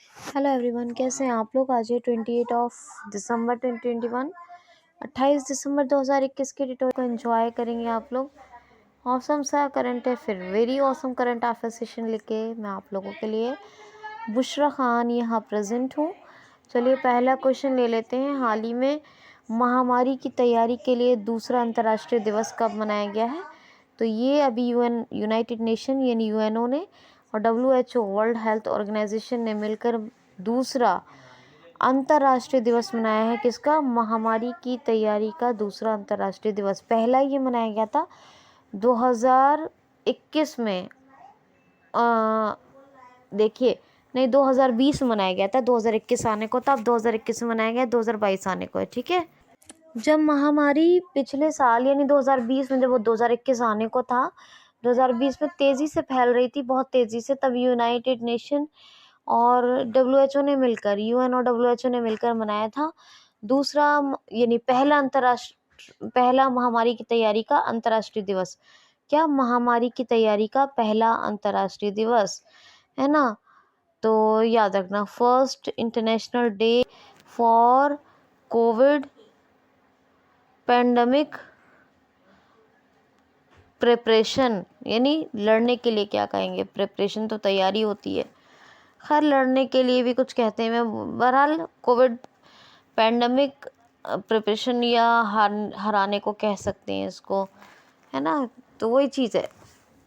Hello everyone, कैसे हैं आप लोग। आज है 28 दिसंबर 2021। 28 दिसंबर 2021 के डिटोर को एंजॉय करेंगे आप लोग। औसम सा करंट है, फिर very awesome current affair session लेके मैं आप लोगों के लिए बुशरा खान यहाँ प्रेजेंट हूँ। चलिए पहला क्वेश्चन ले लेते हैं। हाल ही में महामारी की तैयारी के लिए दूसरा अंतर्राष्ट्रीय दिवस कब मनाया गया है? तो ये अभी यूनाइटेड नेशन यानी यूएनओ ने और WHO वर्ल्ड हेल्थ ऑर्गेनाइजेशन ने मिलकर दूसरा अंतर्राष्ट्रीय दिवस मनाया है। किसका? महामारी की तैयारी का दूसरा अंतर्राष्ट्रीय दिवस। पहला ये मनाया गया था 2021 में, देखिए नहीं 2020 में मनाया गया था। 2021 आने को था, अब 2021 में मनाया गया, 2022 आने को है। ठीक है, जब महामारी पिछले साल यानी 2020 में, जब वो 2021 आने को था, 2020 में तेजी से फैल रही थी, बहुत तेजी से, तब यूनाइटेड नेशन और WHO ने मिलकर, UN और WHO ने मिलकर मनाया था दूसरा यानी पहला महामारी की तैयारी का अंतर्राष्ट्रीय दिवस। क्या? महामारी की तैयारी का पहला अंतर्राष्ट्रीय दिवस, है ना। तो याद रखना, first international day for Covid pandemic preparation, यानी लड़ने के लिए क्या कहेंगे? प्रिपरेशन तो तैयारी होती है, खैर लड़ने के लिए भी कुछ कहते हैं। मैं बहरहाल कोविड पैंडेमिक प्रिपरेशन या हराने को कह सकते हैं इसको, है ना। तो वही चीज़ है,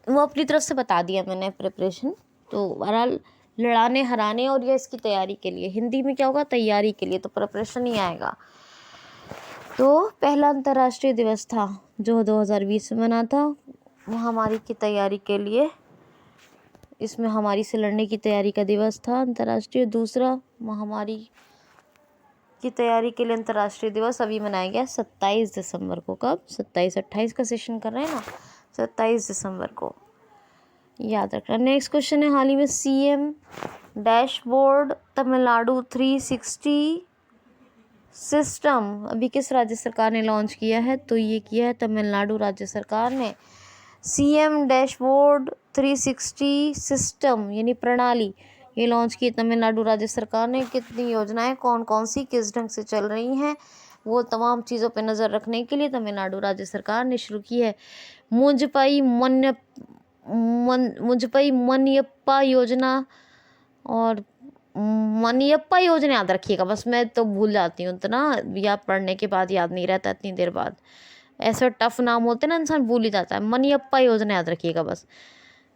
वो अपनी तरफ से बता दिया मैंने प्रिपरेशन। तो बहरहाल लड़ाने हराने और या इसकी तैयारी के लिए, हिंदी में क्या होगा? तैयारी के लिए, तो प्रिपरेशन ही आएगा। तो पहला अंतर्राष्ट्रीय दिवस था जो 2020 में मना था महामारी की तैयारी के लिए। इसमें महामारी से लड़ने की तैयारी का दिवस था अंतर्राष्ट्रीय। दूसरा महामारी की तैयारी के लिए अंतर्राष्ट्रीय दिवस अभी मनाया गया 27 दिसंबर को। कब? 27-28 का सेशन कर रहे हैं ना, 27 दिसंबर को, याद रखना। नेक्स्ट क्वेश्चन है, हाल ही में CM डैशबोर्ड तमिलनाडु 360 सिस्टम अभी किस राज्य सरकार ने लॉन्च किया है? तो ये किया है तमिलनाडु राज्य सरकार ने। CM डैशबोर्ड 360 सिस्टम यानी प्रणाली, ये लॉन्च की तमिलनाडु राज्य सरकार ने। कितनी योजनाएं, कौन कौन सी किस ढंग से चल रही हैं, वो तमाम चीज़ों पे नज़र रखने के लिए तमिलनाडु राज्य सरकार ने शुरू की है मुंजपई मनियप्पा योजना और मनियप्पा योजना, याद रखिएगा बस, मैं तो भूल जाती हूँ इतना, या पढ़ने के बाद याद नहीं रहता इतनी देर बाद। ऐसा टफ नाम होते ना, इंसान भूल ही जाता है। मनियप्पा योजना याद रखिएगा बस।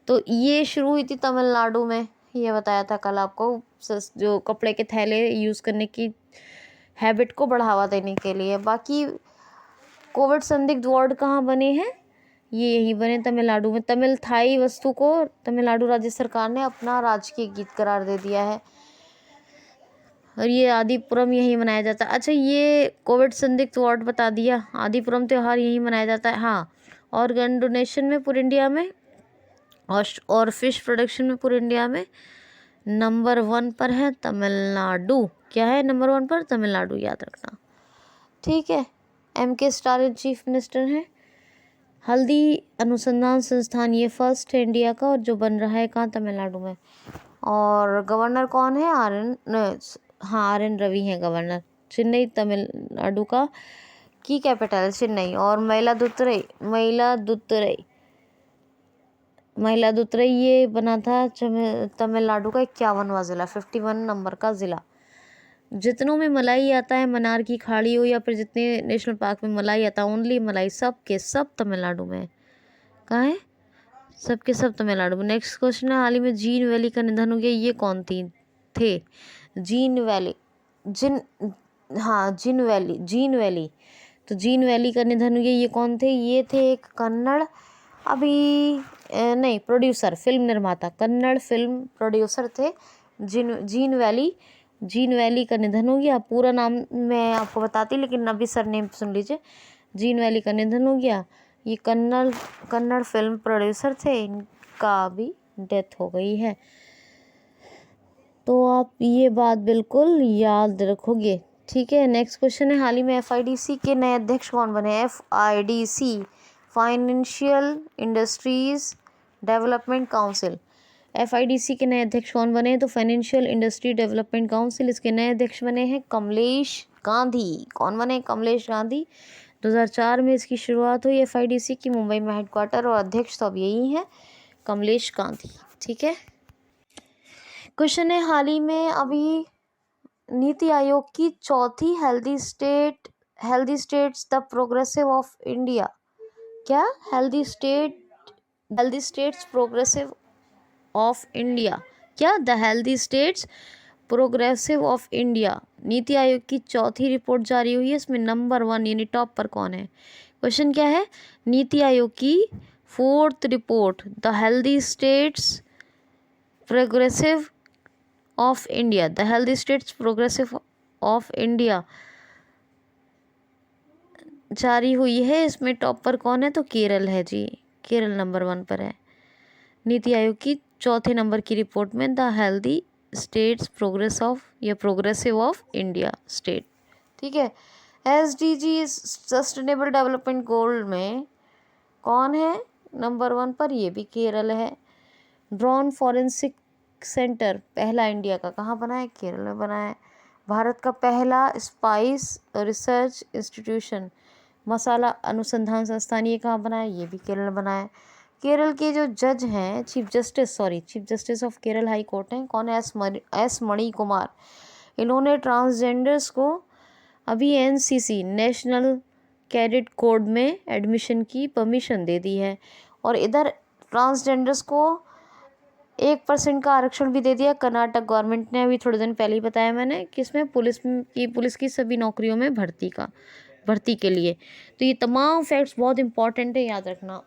तो ये शुरू हुई थी तमिलनाडु में, ये बताया था कल आपको, जो कपड़े के थैले यूज़ करने की हैबिट को बढ़ावा देने के लिए। बाकी कोविड संदिग्ध वार्ड कहाँ बने हैं? ये यही बने तमिलनाडु में। तमिल थाई वस्तु को तमिलनाडु राज्य सरकार ने अपना राजकीय गीत करार दे दिया है और ये आदिपुरम यही मनाया जाता है। अच्छा, ये कोविड संदिग्ध वार्ड बता दिया, आदिपुरम त्यौहार यही मनाया जाता है। हाँ, ऑर्गन डोनेशन में पूरे इंडिया में और फिश प्रोडक्शन में पूरे इंडिया में नंबर 1 पर है तमिलनाडु। क्या है नंबर 1 पर? तमिलनाडु, याद रखना। ठीक है, MK स्टालिन चीफ मिनिस्टर हैं। हल्दी अनुसंधान संस्थान ये फर्स्ट है इंडिया का, और जो बन रहा है कहाँ? तमिलनाडु में। और गवर्नर कौन है? RN रवि हैं गवर्नर। चेन्नई तमिलनाडु का की कैपिटल है चेन्नई। और मयिलादुथुरई ये बना था तमिलनाडु का 51वां जिला, 51 नंबर का जिला। जितनों में मलाई आता है, मनार की खाड़ी हो या फिर जितने नेशनल पार्क में मलाई आता है, ओनली मलाई, सब के सब तमिलनाडु में। कहाँ है? सब के सब तमिलनाडु में। नेक्स्ट क्वेश्चन है, हाल ही में जीन वैली का निधन हो गया, ये कौन थे? जीन वैली तो जीन वैली का निधन हो गया, ये कौन थे? ये थे एक कन्नड़, अभी नहीं, प्रोड्यूसर, फिल्म निर्माता, कन्नड़ फिल्म प्रोड्यूसर थे जीन वैली का निधन हो गया। पूरा नाम मैं आपको बताती, लेकिन अभी सरनेम सुन लीजिए। जीन वैली का निधन हो गया। ये कन्नड़ फिल्म प्रोड्यूसर थे, इनका भी डेथ हो गई है। तो आप ये बात बिल्कुल याद रखोगे, ठीक है। नेक्स्ट क्वेश्चन है, हाल ही में FIDC के नए अध्यक्ष कौन बने? FIDC financial industries development council, FIDC के नए अध्यक्ष कौन बने? तो फाइनेंशियल इंडस्ट्री डेवलपमेंट काउंसिल, इसके नए अध्यक्ष बने हैं कमलेश गांधी। कौन बने? कमलेश गांधी। 2004 में इसकी शुरुआत हुई FIDC की, मुंबई में हेडक्वार्टर, और अध्यक्ष तो अब यही है, कमलेश गांधी। ठीक है। क्वेश्चन है, हाल ही में अभी नीति आयोग की चौथी healthy states the progressive of India, क्या? Healthy states progressive of India, क्या? The healthy states progressive of India, NITI Aayog की चौथी रिपोर्ट जारी हुई है। इसमें नंबर 1 यानी टॉप पर कौन है? क्वेश्चन क्या है? नीति आयोग की 4th report, the healthy states progressive of India, the healthy states progressive of India जारी हुई है। इसमें टॉप पर कौन है? तो केरल है जी, केरल नंबर 1 पर है। नीति आयोग की चौथे नंबर की रिपोर्ट में the healthy states progressive of India state. ठीक है। SDG सस्टेनेबल डेवलपमेंट गोल में कौन है नंबर 1 पर? ये भी केरल है। ड्रोन फॉरेंसिक सेंटर पहला इंडिया का कहाँ बना है? केरल में बना है। भारत का पहला स्पाइस रिसर्च इंस्टीट्यूशन, मसाला अनुसंधान संस्थान, ये कहाँ बना है? ये भी केरल में बना है। केरल के जो जज हैं, chief justice of Kerala high court हैं, कौन है? एस मणि कुमार। इन्होंने ट्रांसजेंडर्स को अभी NCC नेशनल कैडेट कोड में एडमिशन की परमिशन दे दी है, और इधर ट्रांसजेंडर्स को 1% का आरक्षण भी दे दिया कर्नाटक गवर्नमेंट ने। अभी थोड़े दिन पहले ही बताया मैंने कि इसमें पुलिस की सभी नौकरियों में भर्ती के लिए। तो ये तमाम फैक्ट्स बहुत इंपॉर्टेंट है, याद रखना।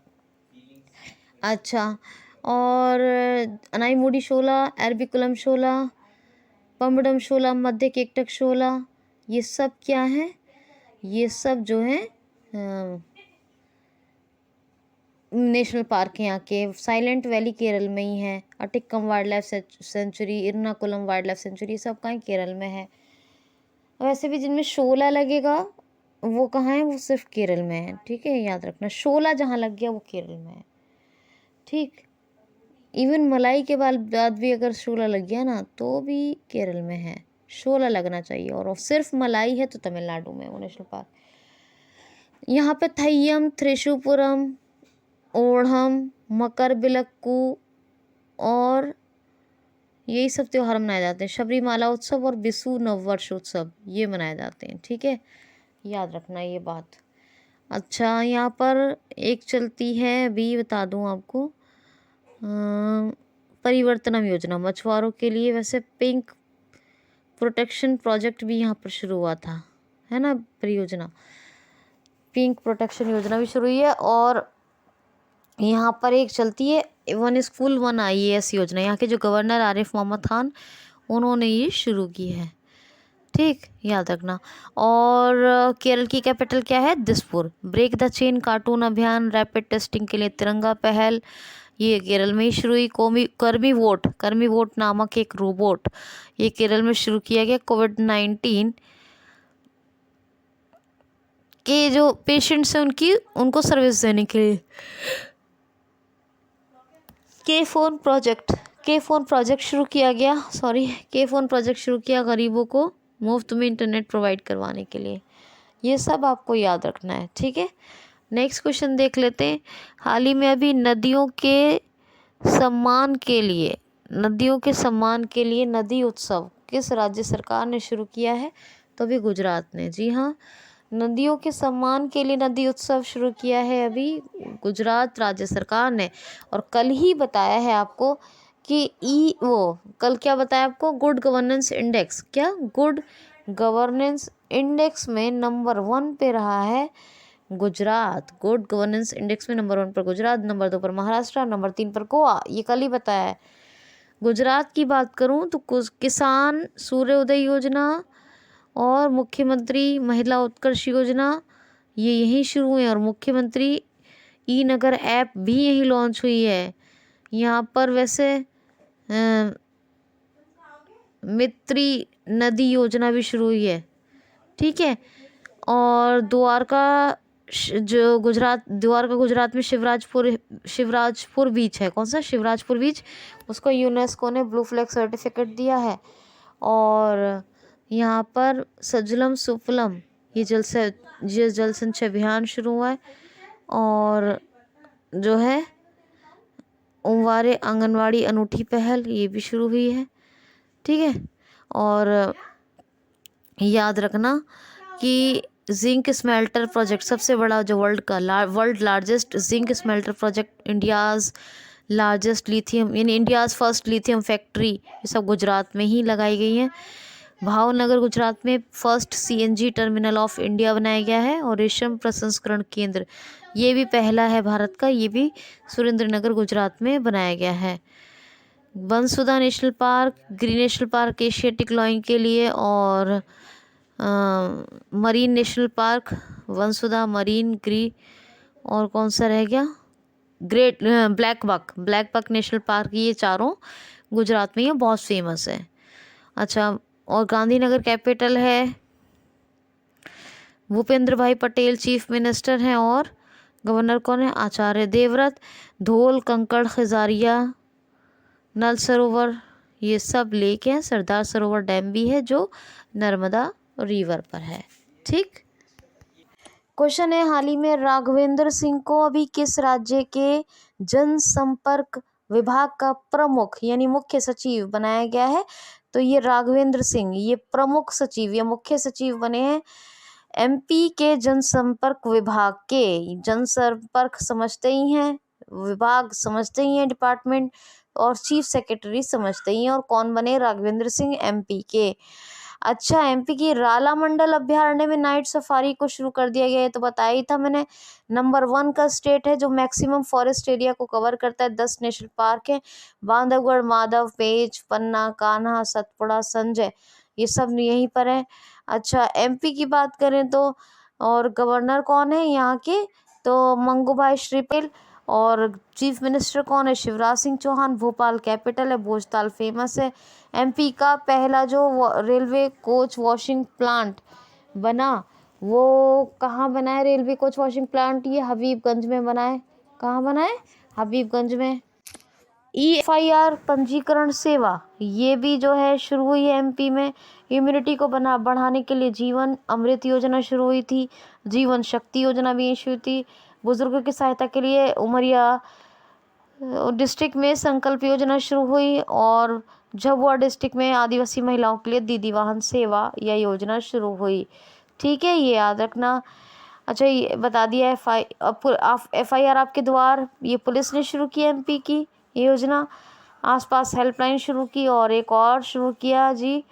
अच्छा, और अनाईमुडी शोला, एरविकुलम शोला, पम्बडम शोला, मध्य केकटक शोला, ये सब क्या है? ये सब जो है नेशनल पार्क हैं यहाँ के। साइलेंट वैली केरल में ही है। Attikkam wildlife sanctuary, Ernakulam wildlife sanctuary, सब कहाँ? केरल में है। वैसे भी जिनमें शोला लगेगा वो कहाँ है? वो सिर्फ केरल में है। ठीक है, याद रखना, शोला जहाँ लग गया वो केरल में है। ठीक। इवन मलाई के बाद भी अगर शोला लग गया ना तो भी केरल में है। शोला लगना चाहिए, और सिर्फ मलाई है तो तमिलनाडु में वो नेशनल पार्क। यहाँ पे थय्यम, त्रिशूपुरम, ओणम, मकरबिलक्कू और यही सब त्योहार मनाए जाते हैं। शबरीमाला उत्सव और विशु नववर्ष उत्सव ये मनाए जाते हैं। ठीक है, याद रखना ये बात। अच्छा, यहाँ पर एक चलती है, अभी बता दूँ आपको, परिवर्तनम योजना मछुआरों के लिए। वैसे पिंक प्रोटेक्शन प्रोजेक्ट भी यहाँ पर शुरू हुआ था, है ना, परियोजना। पिंक प्रोटेक्शन योजना भी शुरू हुई है। और यहाँ पर एक चलती है 1 स्कूल 1 IAS योजना, यहाँ के जो गवर्नर आरिफ मोहम्मद खान, उन्होंने ये शुरू की है। ठीक, याद रखना। और केरल की कैपिटल क्या है? Dispur. Break the chain cartoon अभियान, रैपिड टेस्टिंग के लिए तिरंगा पहल, ये केरल में ही शुरू हुई। कर्मी वोट नामक एक रोबोट, ये केरल में शुरू किया गया कोविड-19 के जो पेशेंट्स हैं उनको सर्विस देने के लिए। के फोन प्रोजेक्ट शुरू किया गरीबों को मुफ्त में इंटरनेट प्रोवाइड करवाने के लिए। ये सब आपको याद रखना है। ठीक है, नेक्स्ट क्वेश्चन देख लेते हैं। हाल ही में अभी नदियों के सम्मान के लिए नदी उत्सव किस राज्य सरकार ने शुरू किया है? तो अभी गुजरात ने। जी हाँ, नदियों के सम्मान के लिए नदी उत्सव शुरू किया है अभी गुजरात राज्य सरकार ने। और कल ही बताया है आपको कि कल क्या बताया आपको? गुड गवर्नेंस इंडेक्स, क्या? गुड गवर्नेंस इंडेक्स में नंबर 1 पे रहा है गुजरात। गुड गवर्नेंस इंडेक्स में नंबर 1 पर गुजरात, नंबर 2 पर महाराष्ट्र, नंबर 3 पर गोवा। ये कल ही बताया है। गुजरात की बात करूं तो किसान सूर्योदय योजना और मुख्यमंत्री महिला उत्कर्ष योजना ये यहीं शुरू हुए, और मुख्यमंत्री ई-नगर ऐप भी यहीं लॉन्च हुई है। यहाँ पर वैसे मित्री नदी योजना भी शुरू हुई है। ठीक है, और द्वारका जो गुजरात, द्वारका गुजरात में शिवराजपुर बीच है, कौन सा, शिवराजपुर बीच, उसको यूनेस्को ने ब्लू फ्लैग सर्टिफिकेट दिया है। और यहाँ पर सजलम सुफलम, ये जल संचय अभियान शुरू हुआ है। और जो है ओमवारे आंगनवाड़ी अनूठी पहल, ये भी शुरू हुई है। ठीक है, और याद रखना कि जिंक स्मेल्टर प्रोजेक्ट, सबसे बड़ा जो world largest zinc smelter project, India's largest lithium, यानी इंडियाज़ फर्स्ट लिथियम फैक्ट्री, ये सब गुजरात में ही लगाई गई हैं। भावनगर गुजरात में first CNG terminal of India बनाया गया है। और रेशम प्रसंस्करण केंद्र, ये भी पहला है भारत का, ये भी सुरेंद्रनगर गुजरात में बनाया गया है। Bansudha national park, green national park Asiatic lion के लिए, और marine national park, Vansudha, marine, ग्री, और कौन सा रह गया, great blackbuck national park, ये चारों गुजरात में ये बहुत फेमस है। अच्छा, और गांधीनगर कैपिटल है। भूपेंद्र भाई पटेल चीफ मिनिस्टर हैं, और गवर्नर कौन है, आचार्य देवव्रत। धोल, कंकड़, खिजारिया, नल सरोवर, ये सब लेक हैं। सरदार सरोवर डैम भी है जो नर्मदा रिवर पर है। ठीक, क्वेश्चन है, हाल ही में राघवेंद्र सिंह को अभी किस राज्य के जनसंपर्क विभाग का प्रमुख यानी मुख्य सचिव बनाया गया है? तो ये राघवेंद्र सिंह, ये प्रमुख सचिव या मुख्य सचिव बने हैं MP के जनसंपर्क विभाग के। जनसंपर्क समझते ही हैं, विभाग समझते ही हैं, डिपार्टमेंट, और चीफ सेक्रेटरी समझते ही हैं। और कौन बने, राघवेंद्र सिंह MP के। अच्छा, MP की राला मंडल अभ्यारण्य में नाइट सफारी को शुरू कर दिया गया है, तो बताया ही था मैंने। नंबर 1 का स्टेट है जो मैक्सिमम फॉरेस्ट एरिया को कवर करता है। 10 नेशनल पार्क है, बांधवगढ़, माधव, पेंच, पन्ना, कान्हा, सतपुड़ा, संजय, ये सब यहीं पर है। अच्छा, MP की बात करें तो, और गवर्नर कौन है यहाँ के, तो मंगूभाई श्रीपेल। और चीफ मिनिस्टर कौन है, शिवराज सिंह चौहान। भोपाल कैपिटल है, भोजताल फेमस है। MP का पहला जो रेलवे कोच वॉशिंग प्लांट बना, वो कहाँ बना है रेलवे कोच वॉशिंग प्लांट, ये हबीबगंज में बना है। कहाँ बना है, हबीबगंज में। EFIR पंजीकरण सेवा, ये भी जो है शुरू हुई है MP में। इम्यूनिटी को बढ़ाने के लिए जीवन अमृत योजना शुरू हुई थी। जीवन शक्ति योजना भी शुरू थी। बुजुर्गों की सहायता के लिए उमरिया डिस्ट्रिक्ट में संकल्प योजना शुरू हुई। और झाबुआ डिस्ट्रिक्ट में आदिवासी महिलाओं के लिए दीदी वाहन सेवा या योजना शुरू हुई। ठीक है, ये याद रखना। अच्छा, ये बता दिया FIR आपके द्वार, ये पुलिस ने शुरू की MP की ये योजना। आसपास हेल्पलाइन शुरू की, और एक और शुरू किया जी,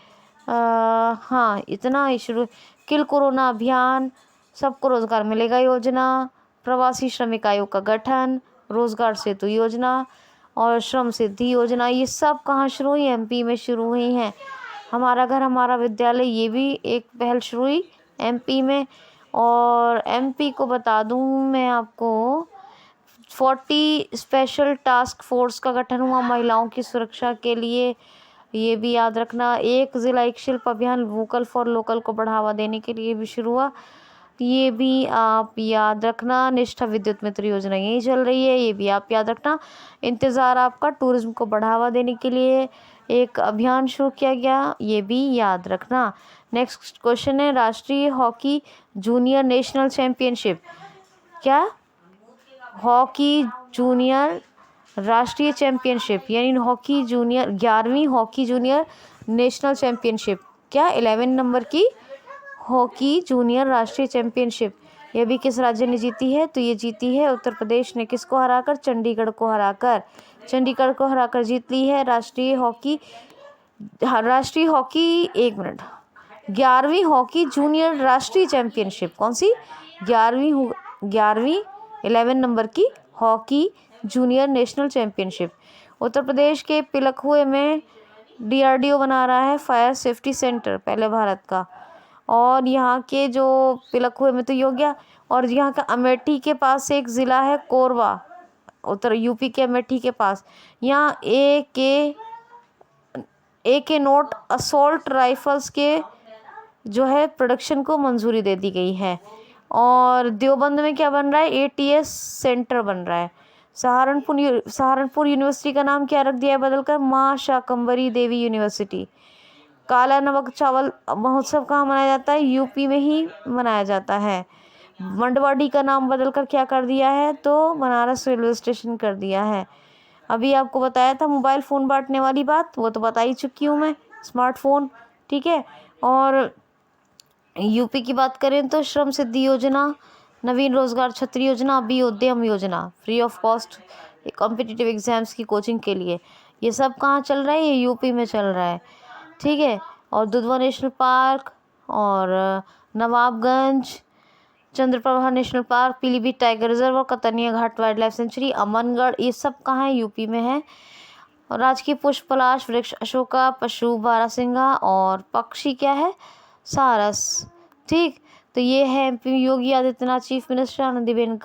हाँ इतना ही शुरू। किल कोरोना अभियान, सबको रोजगार मिलेगा योजना, प्रवासी श्रमिक आयोग का गठन, रोजगार सेतु योजना, और श्रम सिद्धि योजना, ये सब कहाँ शुरू हुई, MP में शुरू हुई हैं। हमारा घर हमारा विद्यालय, ये भी एक पहल शुरू हुई MP में। और MP को बता दूं मैं आपको, 40 स्पेशल टास्क फोर्स का गठन हुआ महिलाओं की सुरक्षा के लिए, ये भी याद रखना। एक जिला एक शिल्प अभियान, वोकल फॉर लोकल को बढ़ावा देने के लिए भी शुरू हुआ, ये भी आप याद रखना। निष्ठा विद्युत मित्र योजना यही चल रही है, ये भी आप याद रखना। इंतज़ार आपका टूरिज्म को बढ़ावा देने के लिए एक अभियान शुरू किया गया, ये भी याद रखना। नेक्स्ट क्वेश्चन है, राष्ट्रीय हॉकी जूनियर नेशनल चैम्पियनशिप, क्या, हॉकी जूनियर राष्ट्रीय चैम्पियनशिप यानी हॉकी जूनियर, 11वीं हॉकी जूनियर नेशनल चैम्पियनशिप, क्या 11 नंबर की हॉकी जूनियर राष्ट्रीय चैंपियनशिप, ये भी किस राज्य ने जीती है, तो ये जीती है उत्तर प्रदेश ने। किसको हराकर, चंडीगढ़ को हराकर। चंडीगढ़ को हराकर जीत ली है राष्ट्रीय हॉकी, एक मिनट, 11वीं हॉकी जूनियर राष्ट्रीय चैंपियनशिप, कौन सी, 11वीं 11 नंबर की hockey junior national championship. Uttar Pradesh के पिलखुए में DRDO बना रहा है फायर सेफ्टी सेंटर, पहले भारत का। और यहाँ के जो पिलखुए में तो ये हो गया, और यहाँ का अमेठी के पास एक ज़िला है कोरबा, उत्तर UP के अमेठी के पास, यहाँ AK नोट असॉल्ट राइफल्स के जो है प्रोडक्शन को मंजूरी दे दी गई है। और देवबंद में क्या बन रहा है, ATS सेंटर बन रहा है। सहारनपुर यूनिवर्सिटी का नाम क्या रख दिया है बदलकर, माँ शाकंभरी देवी यूनिवर्सिटी। काला नमक चावल महोत्सव कहाँ मनाया जाता है, यूपी में ही मनाया जाता है। मंडवाडी का नाम बदलकर क्या कर दिया है, तो बनारस रेलवे स्टेशन कर दिया है। अभी आपको बताया था मोबाइल फ़ोन बांटने वाली बात, वो तो बता ही चुकी हूँ मैं, स्मार्टफोन, ठीक है। और यूपी की बात करें तो श्रम सिद्धि योजना, नवीन रोजगार छत्री योजना, अभी उद्यम योजना, free of cost competitive exams की कोचिंग के लिए, ये सब कहाँ चल रहा है, ये यूपी में चल रहा है, ठीक है। और दुधवा नेशनल पार्क और Nawabganj, Chandraprabha national park, Pilibhit tiger reserve और कतनिया घाट वाइल्ड लाइफ सेंचुरी, अमनगढ़, ये सब कहाँ है, यूपी में है। और राजकीय पुष्प पलाश वृक्ष अशोका, पशु बारहसिंगा और पक्षी क्या है, सारस, ठीक। तो ये है MP Yogi Adityanath chief minister, Anandiben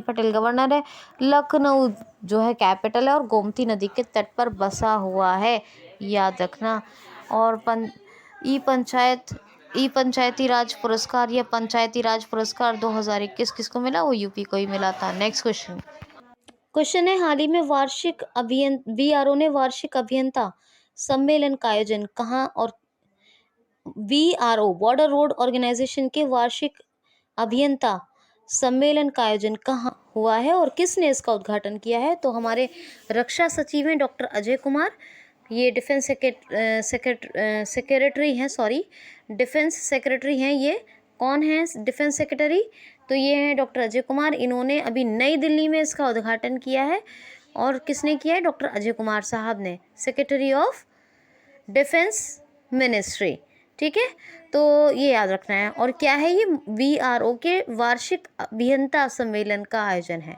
Patel governor है। लखनऊ जो है कैपिटल है और गोमती नदी के तट पर बसा हुआ है, याद रखना। और ई पंचायती राज पुरस्कार या पंचायती राज पुरस्कार 2021 किसको मिला, वो यूपी को ही मिला था। नेक्स्ट क्वेश्चन है, हाल ही में VRO ने वार्षिक अभियंता सम्मेलन का आयोजन कहाँ और VRO बॉर्डर रोड ऑर्गेनाइजेशन के वार्षिक अभियंता सम्मेलन का आयोजन कहाँ हुआ है और किसने इसका उद्घाटन किया है, तो हमारे रक्षा सचिव हैं डॉक्टर अजय कुमार, ये डिफेंस सेक्रेटरी हैं, डिफेंस सेक्रेटरी हैं। ये कौन है डिफेंस सेक्रेटरी, तो ये हैं डॉक्टर अजय कुमार। इन्होंने अभी नई दिल्ली में इसका उद्घाटन किया है। और किसने किया है, डॉक्टर अजय कुमार साहब ने, सेक्रेटरी ऑफ डिफेंस मिनिस्ट्री, ठीक है। तो ये याद रखना है। और क्या है ये, VRO के वार्षिक अभियंता सम्मेलन का आयोजन है,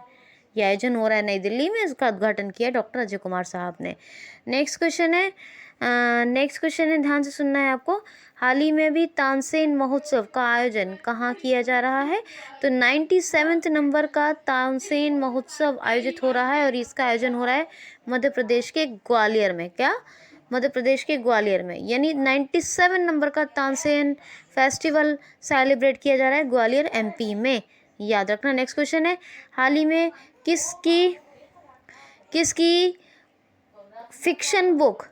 ये आयोजन हो रहा है नई दिल्ली में, इसका उद्घाटन किया डॉक्टर अजय कुमार साहब ने। नेक्स्ट क्वेश्चन है, ध्यान से सुनना है आपको। हाल ही में भी तानसेन महोत्सव का आयोजन कहाँ किया जा रहा है, तो 97वें नंबर का तानसेन महोत्सव आयोजित हो रहा है और इसका आयोजन हो रहा है मध्य प्रदेश के ग्वालियर में। क्या, मध्य प्रदेश के ग्वालियर में, यानी 97 नंबर का तानसेन फेस्टिवल सेलिब्रेट किया जा रहा है ग्वालियर MP में, याद रखना। नेक्स्ट क्वेश्चन है, हाल ही में किसकी फिक्शन बुक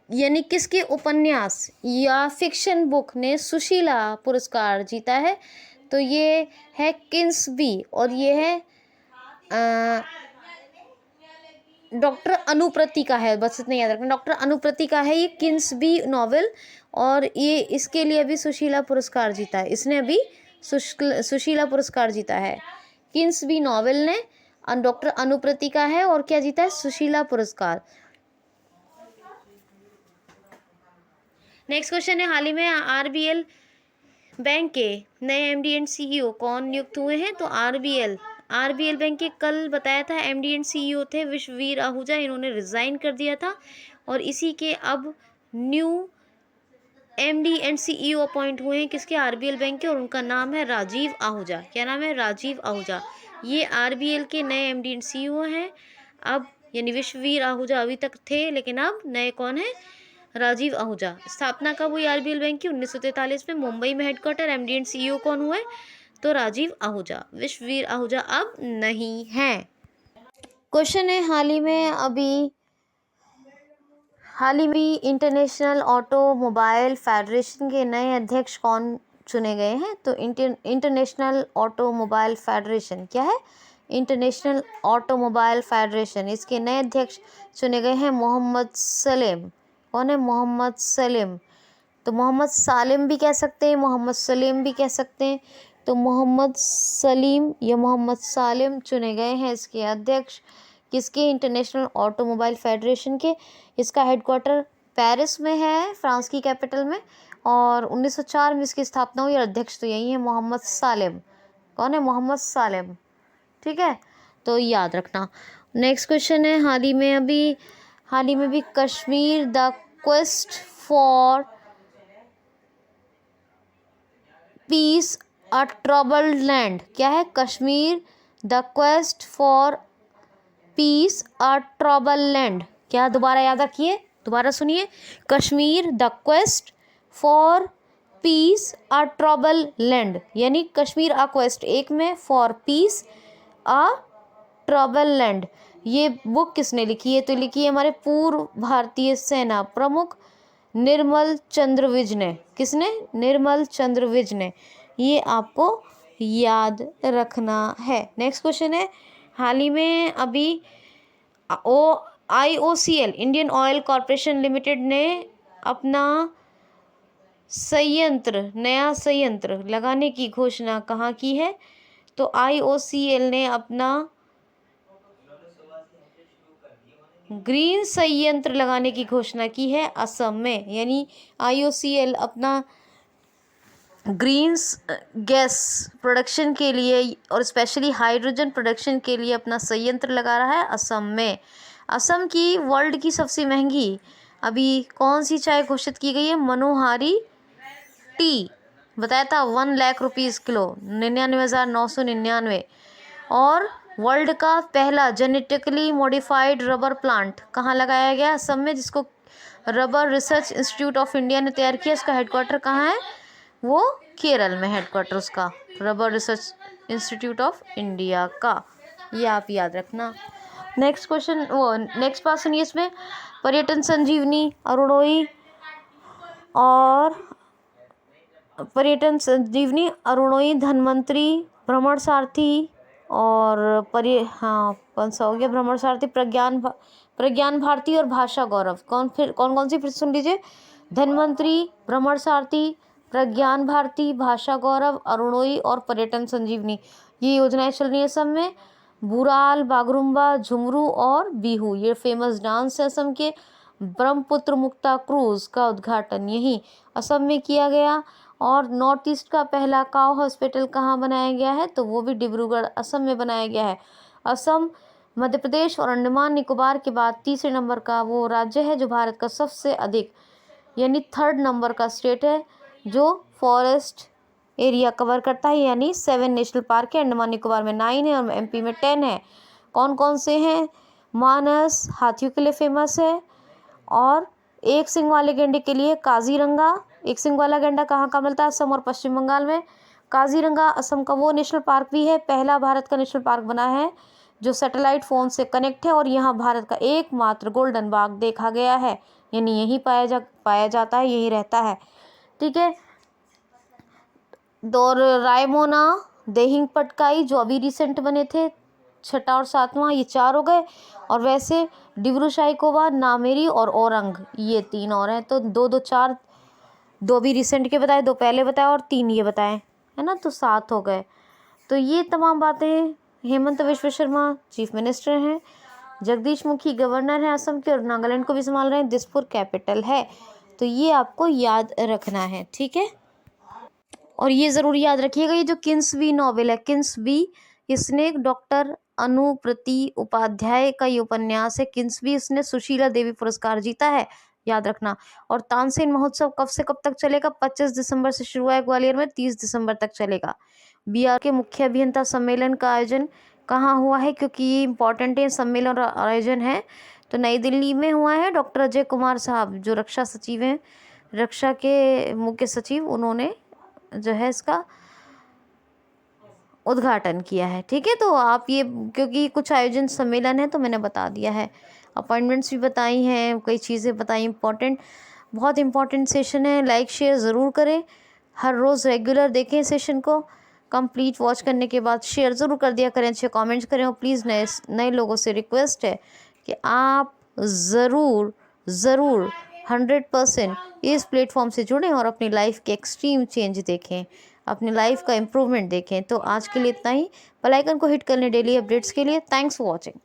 यानी किसके उपन्यास या फिक्शन बुक ने सुशीला पुरस्कार जीता है, तो ये है किंग्सबी और ये है डॉक्टर अनुप्रति का है, बस इतना याद रखना, डॉक्टर अनुप्रति का है ये किंग्सबी नॉवेल। और ये इसके लिए अभी सुशीला पुरस्कार जीता है, इसने अभी सुशीला पुरस्कार जीता है। किंग्सबी नॉवेल ने डॉक्टर अनुप्रति का है और क्या जीता है, सुशीला पुरस्कार। नेक्स्ट क्वेश्चन है, हाल ही में RBL बैंक के नए MD एंड CEO कौन नियुक्त हुए हैं, तो RBL बैंक के कल बताया था MD एंड CEO थे विश्ववीर आहूजा, इन्होंने रिजाइन कर दिया था और इसी के अब new MD and CEO appoint हुए हैं किसके, RBL बैंक के, और उनका नाम है राजीव आहूजा। क्या नाम है, राजीव आहूजा। ये RBL के नए MD एंड CEO हैं अब, यानी विश्ववीर आहूजा अभी तक थे लेकिन अब नए कौन है, राजीव आहूजा। स्थापना कब हुई RBL बैंक की, 1943 में, मुंबई में हेडक्वार्टर। MD एंड CEO कौन हुए, तो राजीव आहूजा, विश्ववीर आहूजा अब नहीं है। क्वेश्चन है, हाल ही में इंटरनेशनल ऑटोमोबाइल फेडरेशन के नए अध्यक्ष कौन चुने गए हैं, तो इंटरनेशनल ऑटोमोबाइल फेडरेशन क्या है, इंटरनेशनल ऑटोमोबाइल फेडरेशन, इसके नए अध्यक्ष चुने गए हैं मोहम्मद सलीम। कौन है, मोहम्मद सलीम। तो मोहम्मद सालिम भी कह सकते हैं, मोहम्मद सलीम भी कह सकते हैं, तो मोहम्मद सलीम या मोहम्मद सालिम चुने गए हैं इसके अध्यक्ष किसके, इंटरनेशनल ऑटोमोबाइल फेडरेशन के। इसका हेडक्वार्टर पेरिस में है, फ्रांस की कैपिटल में, और 1904 में इसकी स्थापना हुई और अध्यक्ष तो यही है मोहम्मद सालिम। कौन है, मोहम्मद सालिम, ठीक है, तो याद रखना। नेक्स्ट क्वेश्चन है, हाल ही में भी Kashmir the quest for piece a troubled land, क्या है, Kashmir the quest for piece a trouble land, क्या, दोबारा याद रखिए, दोबारा सुनिए, Kashmir the quest for piece a trouble land, यानी कश्मीर अ क्वेस्ट, एक में for piece a trouble land. ये बुक किसने लिखी है? तो लिखी है हमारे पूर्व भारतीय सेना प्रमुख निर्मल चंद्र विज ने। किसने? निर्मल चंद्र विज ने। ये आपको याद रखना है। नेक्स्ट क्वेश्चन है, हाल ही में अभी IOCL Indian oil corporation limited ने अपना नया संयंत्र लगाने की घोषणा कहाँ की है? तो IOCL ने अपना ग्रीन संयंत्र लगाने की घोषणा की है असम में। यानी IOCL अपना ग्रीन गैस प्रोडक्शन के लिए और स्पेशली हाइड्रोजन प्रोडक्शन के लिए अपना संयंत्र लगा रहा है असम में। असम की वर्ल्ड की सबसे महंगी अभी कौन सी चाय घोषित की गई है? मनोहारी टी, बताया था 1 लाख रुपीज़ किलो, 99,999। और वर्ल्ड का पहला जेनेटिकली मॉडिफाइड रबर प्लांट कहाँ लगाया गया? असम में, जिसको rubber research institute of India ने तैयार किया। इसका हेडक्वार्टर कहाँ है? वो केरल में हेडक्वार्टर उसका, rubber research institute of India का। ये आप याद रखना। नेक्स्ट क्वेश्चन, वो नेक्स्ट पार्ट सुनिए। इसमें पर्यटन संजीवनी अरुणोई धन्वंतरी भ्रमण सारथी और कौन सा हो गया? भ्रमण सारथी, प्रज्ञान भारती और भाषा गौरव। कौन कौन सी फिर सुन लीजिए? धन्वंतरी, भ्रमण सारथी, प्रज्ञान भारती, भाषा गौरव, अरुणोई और पर्यटन संजीवनी। ये योजनाएं चल रही है असम में। बुराल, बागरुम्बा, झुमरू और बिहू, ये फेमस डांस है असम के। ब्रह्मपुत्र मुक्ता क्रूज का उद्घाटन यही असम में किया गया। और नॉर्थ ईस्ट का पहला काव हॉस्पिटल कहाँ बनाया गया है? तो वो भी डिब्रूगढ़ असम में बनाया गया है। असम मध्य प्रदेश और अंडमान निकोबार के बाद तीसरे नंबर का वो राज्य है जो भारत का सबसे अधिक, यानी 3rd नंबर का स्टेट है जो फॉरेस्ट एरिया कवर करता है। यानी 7 नेशनल पार्क है, अंडमान निकोबार में 9 है और MP में 10 है। कौन कौन से हैं? मानस हाथियों के लिए फेमस है, और एक सिंग वाले गेंडे के लिए काजीरंगा। एक सिंग वाला गेंडा कहाँ का मिलता है? असम और पश्चिम बंगाल में। काजीरंगा असम का वो नेशनल पार्क भी है, पहला भारत का नेशनल पार्क बना है जो सैटेलाइट फ़ोन से कनेक्ट है, और यहाँ भारत का एकमात्र गोल्डन बाघ देखा गया है। यानी यहीं पाया जाता है, यहीं रहता है। ठीक है। और रायमोना, देहिंग पटकाई जो अभी रिसेंट बने थे, 6वां और 7वां, ये 4 हो गए। और वैसे डिब्रू साहिबकोबा, नामेरी और औरंग, ये 3 और हैं। तो 2 2 4, 2 भी रिसेंट के बताए, 2 पहले बताए और 3 ये बताए, है ना, तो 7 हो गए। तो ये तमाम बातें हेमंत विश्व शर्मा चीफ मिनिस्टर हैं, जगदीश मुखी गवर्नर हैं असम के और नागालैंड को भी संभाल रहे हैं, दिसपुर कैपिटल है। तो ये आपको याद रखना है। ठीक है। और ये ज़रूर याद रखिएगा, ये जो किंग्सबी नॉवेल है, किंग्सबी, इसने डॉक्टर अनुप्रति उपाध्याय का ये उपन्यास है किंग्सबी, इसने सुशीला देवी पुरस्कार जीता है, याद रखना। और तानसेन महोत्सव कब से कब तक चलेगा? 25 दिसंबर से शुरू हुआ ग्वालियर में, 30 दिसंबर तक चलेगा। BR के मुख्य अभियंता सम्मेलन का आयोजन कहाँ हुआ है? क्योंकि ये इंपॉर्टेंट है, सम्मेलन और आयोजन है, तो नई दिल्ली में हुआ है। डॉक्टर अजय कुमार साहब जो रक्षा सचिव हैं, रक्षा के मुख्य सचिव, उन्होंने जो है इसका उद्घाटन किया है। ठीक है। तो आप ये, क्योंकि कुछ आयोजन सम्मेलन है तो मैंने बता दिया है, अपॉइंटमेंट्स भी बताई हैं, कई चीज़ें बताई इंपॉर्टेंट, बहुत इंपॉर्टेंट सेशन है। लाइक शेयर ज़रूर करें, हर रोज़ रेगुलर देखें सेशन को। कंप्लीट वॉच करने के बाद शेयर ज़रूर कर दिया करें, अच्छे कमेंट्स करें। और प्लीज़ नए लोगों से रिक्वेस्ट है कि आप ज़रूर 100% इस प्लेटफॉर्म से जुड़ें और अपनी लाइफ के एक्सट्रीम चेंज देखें, अपनी लाइफ का इम्प्रूवमेंट देखें। तो आज के लिए इतना ही। बेल आइकन को हिट कर लें डेली अपडेट्स के लिए। Thanks for watching.